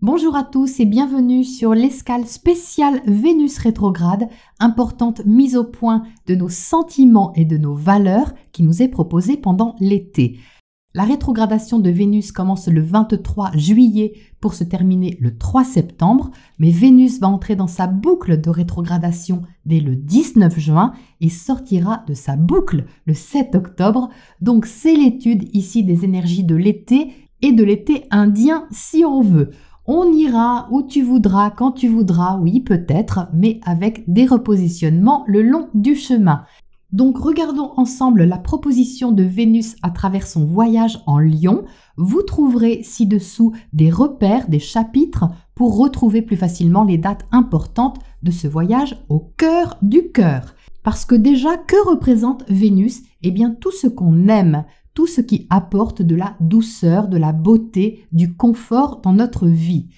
Bonjour à tous et bienvenue sur l'escale spéciale Vénus rétrograde, importante mise au point de nos sentiments et de nos valeurs qui nous est proposée pendant l'été. La rétrogradation de Vénus commence le 23 juillet pour se terminer le 3 septembre, mais Vénus va entrer dans sa boucle de rétrogradation dès le 19 juin et sortira de sa boucle le 7 octobre. Donc c'est l'étude ici des énergies de l'été et de l'été indien si on veut. On ira où tu voudras, quand tu voudras, oui peut-être, mais avec des repositionnements le long du chemin. Donc regardons ensemble la proposition de Vénus à travers son voyage en Lion. Vous trouverez ci-dessous des repères, des chapitres pour retrouver plus facilement les dates importantes de ce voyage au cœur du cœur. Parce que déjà, que représente Vénus? Eh bien tout ce qu'on aime, tout ce qui apporte de la douceur, de la beauté, du confort dans notre vie.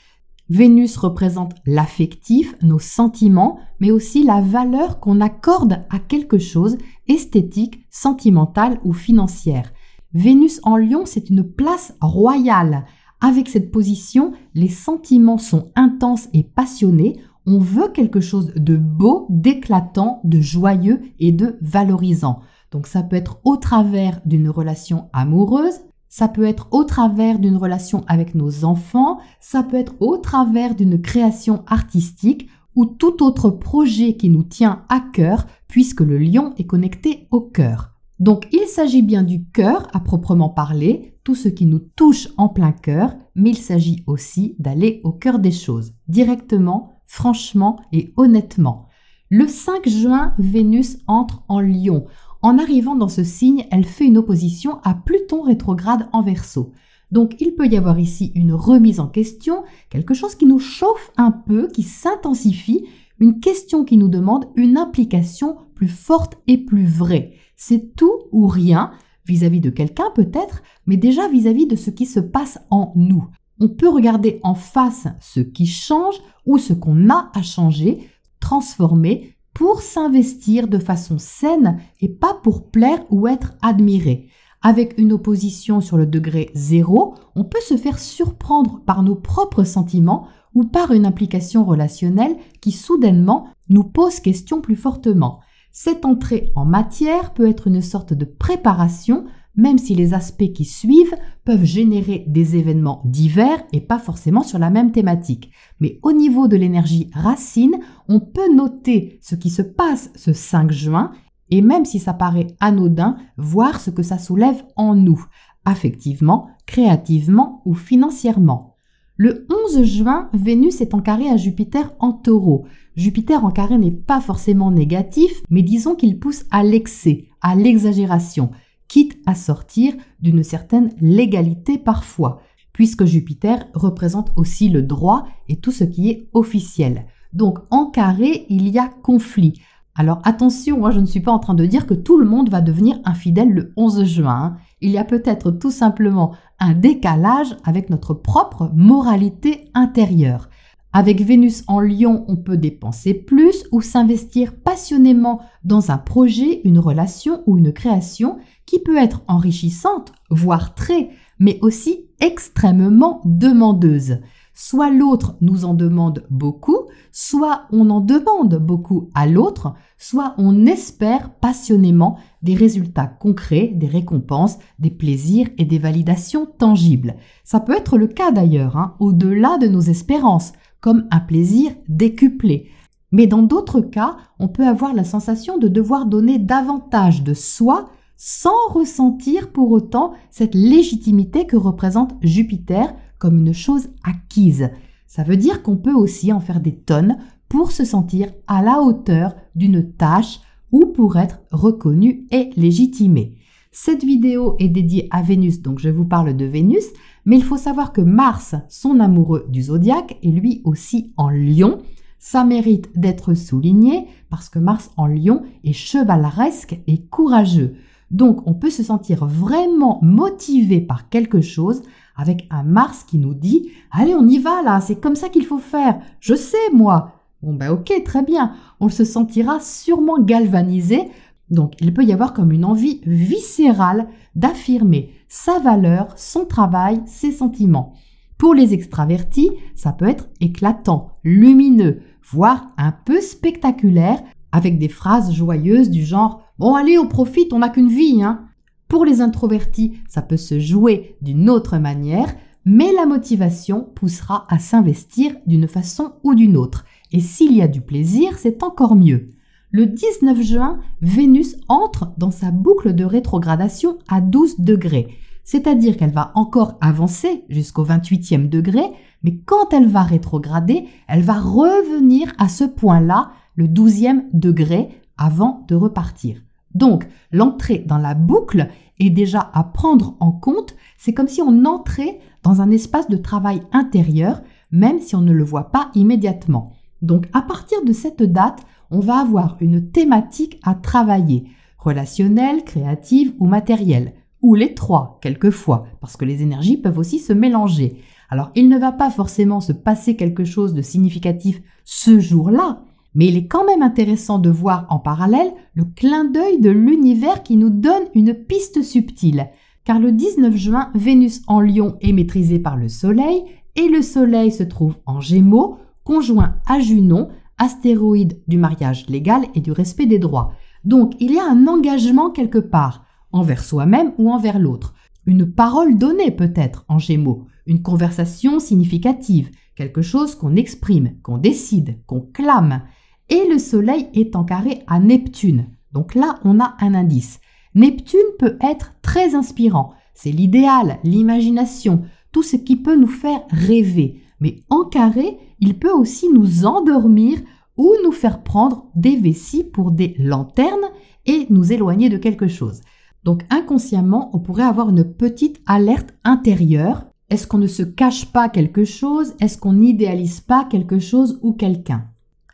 Vénus représente l'affectif, nos sentiments, mais aussi la valeur qu'on accorde à quelque chose, esthétique, sentimentale ou financière. Vénus en Lion, c'est une place royale. Avec cette position, les sentiments sont intenses et passionnés. On veut quelque chose de beau, d'éclatant, de joyeux et de valorisant. Donc ça peut être au travers d'une relation amoureuse, ça peut être au travers d'une relation avec nos enfants, ça peut être au travers d'une création artistique ou tout autre projet qui nous tient à cœur puisque le lion est connecté au cœur. Donc il s'agit bien du cœur à proprement parler, tout ce qui nous touche en plein cœur, mais il s'agit aussi d'aller au cœur des choses, directement, franchement et honnêtement. Le 5 juin, Vénus entre en Lion. En arrivant dans ce signe, elle fait une opposition à Pluton rétrograde en Verseau. Donc il peut y avoir ici une remise en question, quelque chose qui nous chauffe un peu, qui s'intensifie, une question qui nous demande une implication plus forte et plus vraie. C'est tout ou rien, vis-à-vis de quelqu'un peut-être, mais déjà vis-à-vis de ce qui se passe en nous. On peut regarder en face ce qui change ou ce qu'on a à changer, transformer, pour s'investir de façon saine et pas pour plaire ou être admiré. Avec une opposition sur le degré 0, on peut se faire surprendre par nos propres sentiments ou par une implication relationnelle qui soudainement nous pose question plus fortement. Cette entrée en matière peut être une sorte de préparation, même si les aspects qui suivent peuvent générer des événements divers et pas forcément sur la même thématique. Mais au niveau de l'énergie racine, on peut noter ce qui se passe ce 5 juin et même si ça paraît anodin, voir ce que ça soulève en nous, affectivement, créativement ou financièrement. Le 11 juin, Vénus est en carré à Jupiter en Taureau. Jupiter en carré n'est pas forcément négatif, mais disons qu'il pousse à l'excès, à l'exagération, quitte à sortir d'une certaine légalité parfois, puisque Jupiter représente aussi le droit et tout ce qui est officiel. Donc en carré, il y a conflit. Alors attention, je ne suis pas en train de dire que tout le monde va devenir infidèle le 11 juin. Il y a peut-être tout simplement un décalage avec notre propre moralité intérieure. Avec Vénus en Lion, on peut dépenser plus ou s'investir passionnément dans un projet, une relation ou une création qui peut être enrichissante, voire très, mais aussi extrêmement demandeuse. Soit l'autre nous en demande beaucoup, soit on en demande beaucoup à l'autre, soit on espère passionnément des résultats concrets, des récompenses, des plaisirs et des validations tangibles. Ça peut être le cas d'ailleurs, au-delà de nos espérances, comme un plaisir décuplé. Mais dans d'autres cas, on peut avoir la sensation de devoir donner davantage de soi sans ressentir pour autant cette légitimité que représente Jupiter comme une chose acquise. Ça veut dire qu'on peut aussi en faire des tonnes pour se sentir à la hauteur d'une tâche ou pour être reconnu et légitimé. Cette vidéo est dédiée à Vénus, donc je vous parle de Vénus, mais il faut savoir que Mars, son amoureux du zodiaque, est lui aussi en Lion. Ça mérite d'être souligné parce que Mars en Lion est chevaleresque et courageux. Donc on peut se sentir vraiment motivé par quelque chose avec un Mars qui nous dit « Allez, on y va là, c'est comme ça qu'il faut faire, je sais moi ». Bon ok, très bien, on se sentira sûrement galvanisé. Donc il peut y avoir comme une envie viscérale d'affirmer sa valeur, son travail, ses sentiments. Pour les extravertis, ça peut être éclatant, lumineux, voire un peu spectaculaire, avec des phrases joyeuses du genre « Bon allez, on profite, on n'a qu'une vie, hein !» Pour les introvertis, ça peut se jouer d'une autre manière, mais la motivation poussera à s'investir d'une façon ou d'une autre. Et s'il y a du plaisir, c'est encore mieux. Le 19 juin, Vénus entre dans sa boucle de rétrogradation à 12 degrés. C'est-à-dire qu'elle va encore avancer jusqu'au 28e degré, mais quand elle va rétrograder, elle va revenir à ce point-là, le 12e degré, avant de repartir. Donc, l'entrée dans la boucle est déjà à prendre en compte, c'est comme si on entrait dans un espace de travail intérieur, même si on ne le voit pas immédiatement. Donc, à partir de cette date, on va avoir une thématique à travailler, relationnelle, créative ou matérielle. Ou les trois, quelquefois, parce que les énergies peuvent aussi se mélanger. Alors, il ne va pas forcément se passer quelque chose de significatif ce jour-là, mais il est quand même intéressant de voir en parallèle le clin d'œil de l'univers qui nous donne une piste subtile. Car le 19 juin, Vénus en Lion est maîtrisée par le Soleil, et le Soleil se trouve en Gémeaux, conjoint à Junon, astéroïde du mariage légal et du respect des droits. Donc, il y a un engagement quelque part, envers soi-même ou envers l'autre. Une parole donnée peut-être en Gémeaux, une conversation significative, quelque chose qu'on exprime, qu'on décide, qu'on clame. Et le Soleil est en carré à Neptune. Donc là, on a un indice. Neptune peut être très inspirant. C'est l'idéal, l'imagination, tout ce qui peut nous faire rêver. Mais en carré, il peut aussi nous endormir ou nous faire prendre des vessies pour des lanternes et nous éloigner de quelque chose. Donc inconsciemment, on pourrait avoir une petite alerte intérieure. Est-ce qu'on ne se cache pas quelque chose? Est-ce qu'on n'idéalise pas quelque chose ou quelqu'un?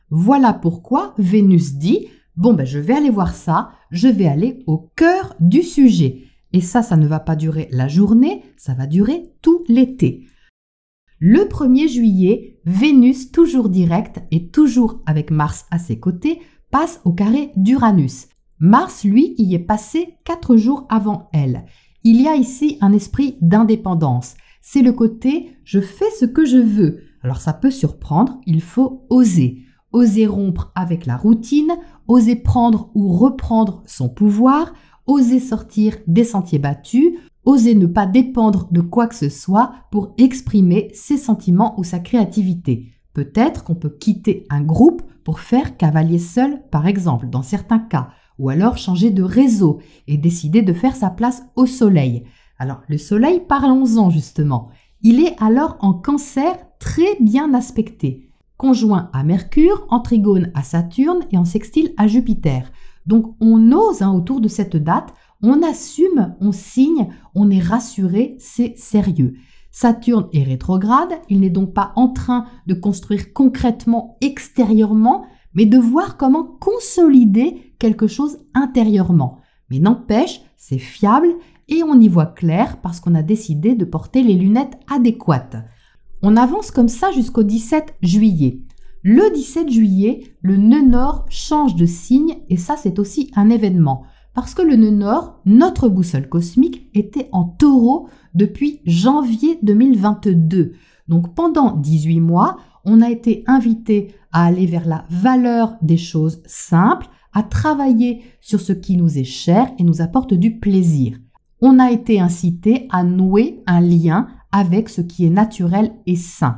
Voilà pourquoi Vénus dit « Bon, je vais aller voir ça, je vais aller au cœur du sujet. » Et ça ne va pas durer la journée, ça va durer tout l'été. Le 1er juillet, Vénus, toujours directe et toujours avec Mars à ses côtés, passe au carré d'Uranus. Mars, lui, y est passé 4 jours avant elle. Il y a ici un esprit d'indépendance. C'est le côté « je fais ce que je veux ». Alors ça peut surprendre, il faut oser. Oser rompre avec la routine, oser prendre ou reprendre son pouvoir, oser sortir des sentiers battus, oser ne pas dépendre de quoi que ce soit pour exprimer ses sentiments ou sa créativité. Peut-être qu'on peut quitter un groupe pour faire cavalier seul, par exemple, dans certains cas, ou alors changer de réseau et décider de faire sa place au Soleil. Alors, le Soleil, parlons-en justement. Il est alors en Cancer très bien aspecté, conjoint à Mercure, en trigone à Saturne et en sextile à Jupiter. Donc, on ose autour de cette date, on assume, on signe, on est rassuré, c'est sérieux. Saturne est rétrograde, il n'est donc pas en train de construire concrètement extérieurement, mais de voir comment consolider quelque chose intérieurement. Mais n'empêche, c'est fiable et on y voit clair parce qu'on a décidé de porter les lunettes adéquates. On avance comme ça jusqu'au 17 juillet. Le 17 juillet, le nœud nord change de signe et ça c'est aussi un événement. Parce que le nœud nord, notre boussole cosmique, était en Taureau depuis janvier 2022. Donc pendant 18 mois, on a été invité à aller vers la valeur des choses simples, à travailler sur ce qui nous est cher et nous apporte du plaisir. On a été incité à nouer un lien avec ce qui est naturel et sain.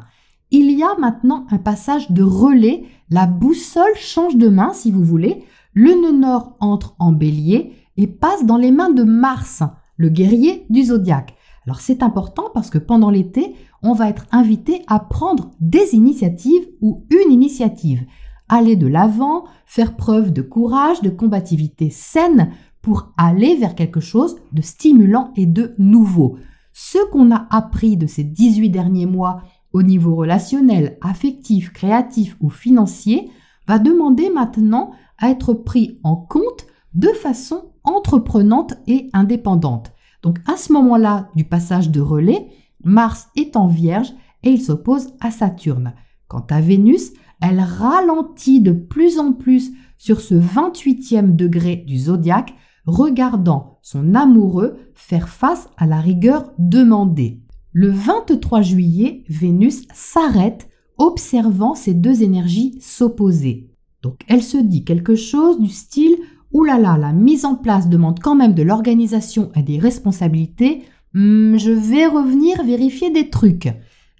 Il y a maintenant un passage de relais, la boussole change de main si vous voulez, le nœud nord entre en Bélier et passe dans les mains de Mars, le guerrier du zodiaque. Alors c'est important parce que pendant l'été, on va être invité à prendre des initiatives ou une initiative, aller de l'avant, faire preuve de courage, de combativité saine pour aller vers quelque chose de stimulant et de nouveau. Ce qu'on a appris de ces 18 derniers mois au niveau relationnel, affectif, créatif ou financier va demander maintenant à être pris en compte de façon entreprenante et indépendante. Donc à ce moment-là du passage de relais, Mars est en Vierge et il s'oppose à Saturne. Quant à Vénus, elle ralentit de plus en plus sur ce 28e degré du zodiaque, regardant son amoureux faire face à la rigueur demandée. Le 23 juillet, Vénus s'arrête, observant ces deux énergies s'opposer. Donc elle se dit quelque chose du style « Ouh là là, la mise en place demande quand même de l'organisation et des responsabilités, je vais revenir vérifier des trucs ».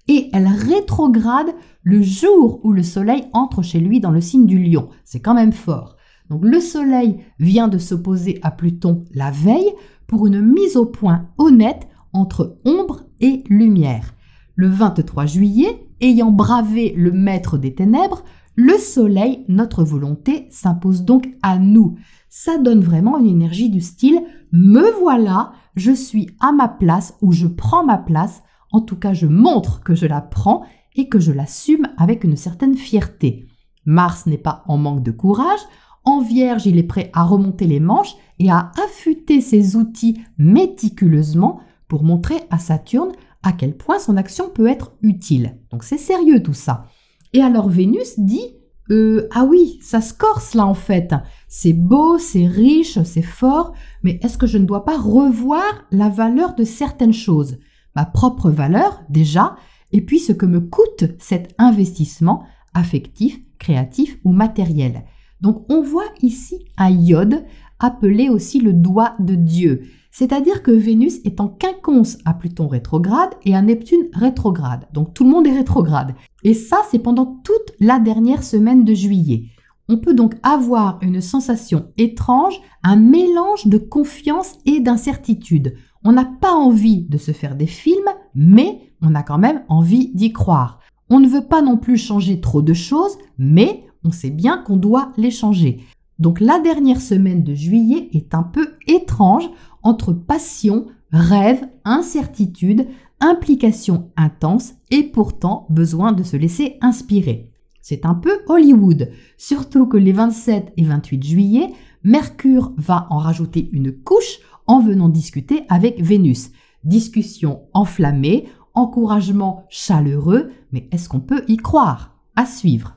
Et elle rétrograde le jour où le soleil entre chez lui dans le signe du lion. C'est quand même fort. Donc le soleil vient de s'opposer à Pluton la veille pour une mise au point honnête entre ombre et lumière. Le 23 juillet, ayant bravé le maître des ténèbres, le soleil, notre volonté, s'impose donc à nous. Ça donne vraiment une énergie du style « me voilà, je suis à ma place ou je prends ma place ». En tout cas, je montre que je la prends et que je l'assume avec une certaine fierté. Mars n'est pas en manque de courage. En Vierge, il est prêt à remonter les manches et à affûter ses outils méticuleusement pour montrer à Saturne à quel point son action peut être utile. Donc c'est sérieux tout ça. Et alors Vénus dit « Ah oui, ça se corse là en fait. C'est beau, c'est riche, c'est fort, mais est-ce que je ne dois pas revoir la valeur de certaines choses ? Ma propre valeur déjà, et puis ce que me coûte cet investissement affectif, créatif ou matériel. » Donc on voit ici un iode appelé aussi le doigt de Dieu. C'est-à-dire que Vénus est en quinconce à Pluton rétrograde et à Neptune rétrograde. Donc tout le monde est rétrograde. Et ça, c'est pendant toute la dernière semaine de juillet. On peut donc avoir une sensation étrange, un mélange de confiance et d'incertitude. On n'a pas envie de se faire des films, mais on a quand même envie d'y croire. On ne veut pas non plus changer trop de choses, mais on sait bien qu'on doit les changer. Donc la dernière semaine de juillet est un peu étrange entre passion, rêve, incertitude, implication intense et pourtant besoin de se laisser inspirer. C'est un peu Hollywood, surtout que les 27 et 28 juillet, Mercure va en rajouter une couche en venant discuter avec Vénus. Discussion enflammée, encouragement chaleureux, mais est-ce qu'on peut y croire? À suivre.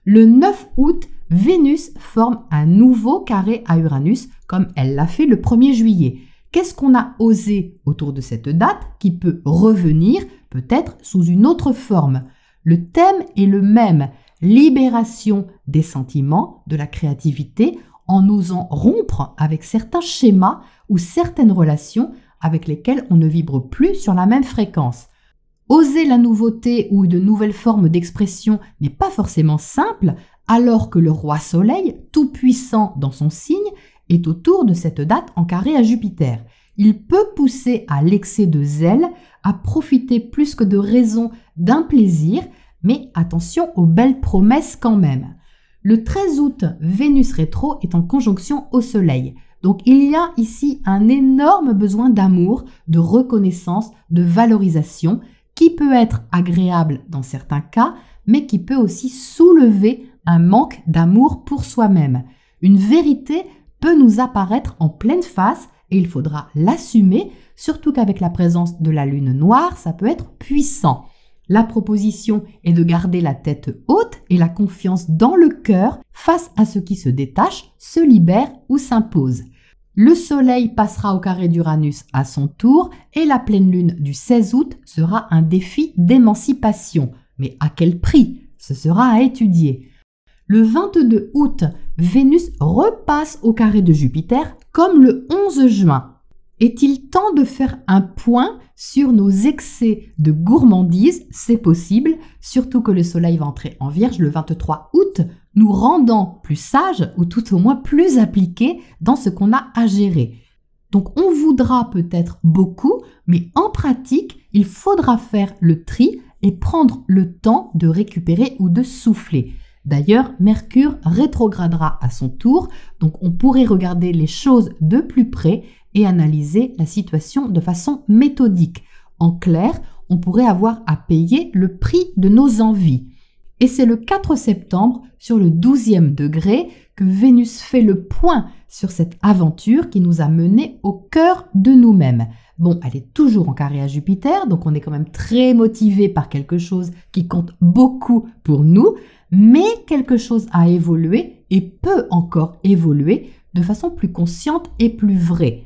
Le 9 août, Vénus forme un nouveau carré à Uranus, comme elle l'a fait le 1er juillet. Qu'est-ce qu'on a osé autour de cette date qui peut revenir, peut-être sous une autre forme? Le thème est le même, libération des sentiments, de la créativité, en osant rompre avec certains schémas ou certaines relations avec lesquelles on ne vibre plus sur la même fréquence. Oser la nouveauté ou de nouvelles formes d'expression n'est pas forcément simple, alors que le roi Soleil, tout puissant dans son signe, est autour de cette date en carré à Jupiter. Il peut pousser à l'excès de zèle, à profiter plus que de raison d'un plaisir, mais attention aux belles promesses quand même. Le 13 août, Vénus rétro est en conjonction au Soleil. Donc il y a ici un énorme besoin d'amour, de reconnaissance, de valorisation, qui peut être agréable dans certains cas, mais qui peut aussi soulever un manque d'amour pour soi-même. Une vérité peut nous apparaître en pleine face et il faudra l'assumer, surtout qu'avec la présence de la lune noire, ça peut être puissant. La proposition est de garder la tête haute et la confiance dans le cœur face à ce qui se détache, se libère ou s'impose. Le soleil passera au carré d'Uranus à son tour et la pleine lune du 16 août sera un défi d'émancipation. Mais à quel prix? Ce sera à étudier. Le 22 août, Vénus repasse au carré de Jupiter comme le 11 juin. Est-il temps de faire un point sur nos excès de gourmandise? C'est possible, surtout que le soleil va entrer en Vierge le 23 août, nous rendant plus sages ou tout au moins plus appliqués dans ce qu'on a à gérer. Donc on voudra peut-être beaucoup, mais en pratique, il faudra faire le tri et prendre le temps de récupérer ou de souffler. D'ailleurs, Mercure rétrogradera à son tour, donc on pourrait regarder les choses de plus près et analyser la situation de façon méthodique. En clair, on pourrait avoir à payer le prix de nos envies. Et c'est le 4 septembre, sur le 12e degré, que Vénus fait le point sur cette aventure qui nous a menés au cœur de nous-mêmes. Bon, elle est toujours en carré à Jupiter, donc on est quand même très motivé par quelque chose qui compte beaucoup pour nous, mais quelque chose a évolué et peut encore évoluer de façon plus consciente et plus vraie.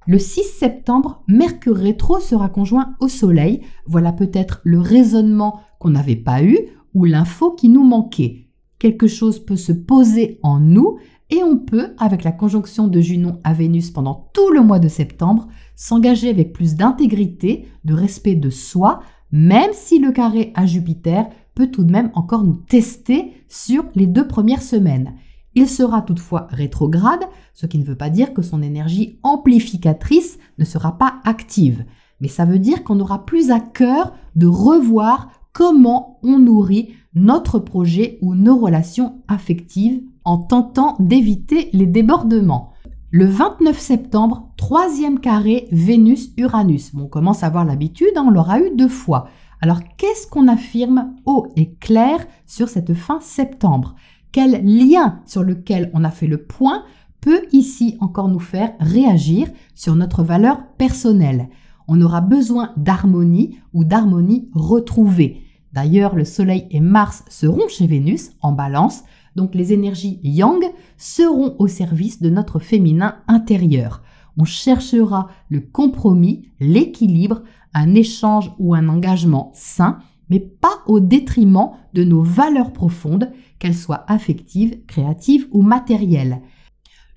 Le 6 septembre, Mercure rétro sera conjoint au Soleil. Voilà peut-être le raisonnement qu'on n'avait pas eu ou l'info qui nous manquait. Quelque chose peut se poser en nous et on peut, avec la conjonction de Junon à Vénus pendant tout le mois de septembre, s'engager avec plus d'intégrité, de respect de soi, même si le carré à Jupiter peut tout de même encore nous tester sur les 2 premières semaines. Il sera toutefois rétrograde, ce qui ne veut pas dire que son énergie amplificatrice ne sera pas active. Mais ça veut dire qu'on aura plus à cœur de revoir comment on nourrit notre projet ou nos relations affectives en tentant d'éviter les débordements. Le 29 septembre, 3e carré Vénus-Uranus. On commence à avoir l'habitude, on l'aura eu 2 fois. Alors qu'est-ce qu'on affirme haut et clair sur cette fin septembre ? Quel lien sur lequel on a fait le point peut ici encore nous faire réagir sur notre valeur personnelle ? On aura besoin d'harmonie ou d'harmonie retrouvée. D'ailleurs, le Soleil et Mars seront chez Vénus en Balance, donc les énergies Yang seront au service de notre féminin intérieur. On cherchera le compromis, l'équilibre, un échange ou un engagement sain, mais pas au détriment de nos valeurs profondes, qu'elles soient affectives, créatives ou matérielles.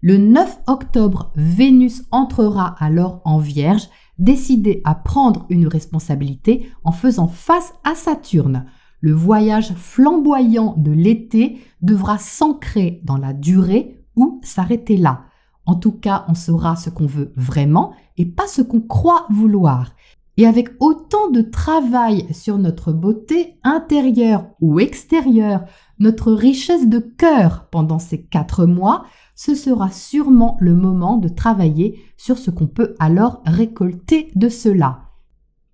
Le 9 octobre, Vénus entrera alors en Vierge, décidée à prendre une responsabilité en faisant face à Saturne. Le voyage flamboyant de l'été devra s'ancrer dans la durée ou s'arrêter là. En tout cas, on saura ce qu'on veut vraiment et pas ce qu'on croit vouloir. Et avec autant de travail sur notre beauté intérieure ou extérieure, notre richesse de cœur pendant ces 4 mois, ce sera sûrement le moment de travailler sur ce qu'on peut alors récolter de cela.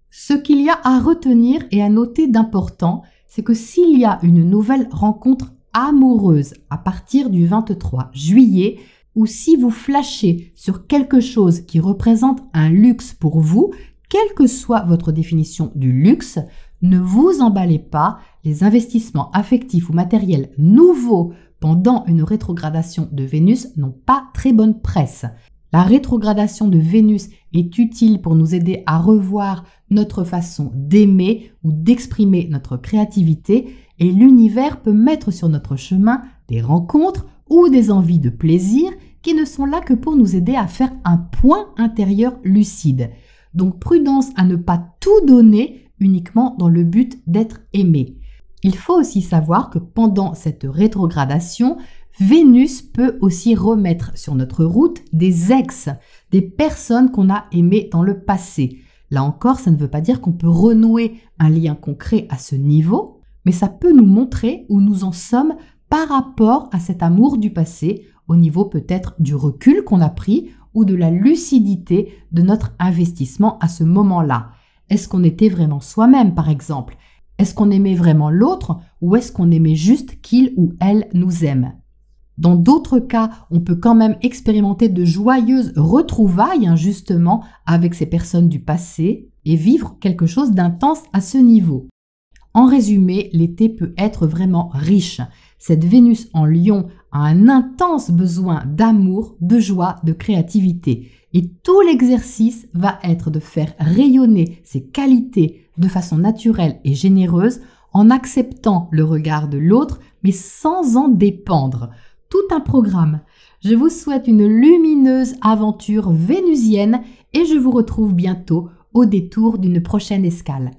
Ce qu'il y a à retenir et à noter d'important, c'est que s'il y a une nouvelle rencontre amoureuse à partir du 23 juillet, ou si vous flashez sur quelque chose qui représente un luxe pour vous, quelle que soit votre définition du luxe, ne vous emballez pas, les investissements affectifs ou matériels nouveaux pendant une rétrogradation de Vénus n'ont pas très bonne presse. La rétrogradation de Vénus est utile pour nous aider à revoir notre façon d'aimer ou d'exprimer notre créativité et l'univers peut mettre sur notre chemin des rencontres ou des envies de plaisir qui ne sont là que pour nous aider à faire un point intérieur lucide. Donc prudence à ne pas tout donner uniquement dans le but d'être aimé. Il faut aussi savoir que pendant cette rétrogradation, Vénus peut aussi remettre sur notre route des ex, des personnes qu'on a aimées dans le passé. Là encore, ça ne veut pas dire qu'on peut renouer un lien concret à ce niveau, mais ça peut nous montrer où nous en sommes par rapport à cet amour du passé, au niveau peut-être du recul qu'on a pris ou de la lucidité de notre investissement à ce moment-là. Est-ce qu'on était vraiment soi-même, par exemple ? Est-ce qu'on aimait vraiment l'autre ou est-ce qu'on aimait juste qu'il ou elle nous aime ? Dans d'autres cas, on peut quand même expérimenter de joyeuses retrouvailles, justement, avec ces personnes du passé et vivre quelque chose d'intense à ce niveau. En résumé, l'été peut être vraiment riche. Cette Vénus en Lion a un intense besoin d'amour, de joie, de créativité. Et tout l'exercice va être de faire rayonner ses qualités de façon naturelle et généreuse en acceptant le regard de l'autre, mais sans en dépendre. Tout un programme. Je vous souhaite une lumineuse aventure vénusienne et je vous retrouve bientôt au détour d'une prochaine escale.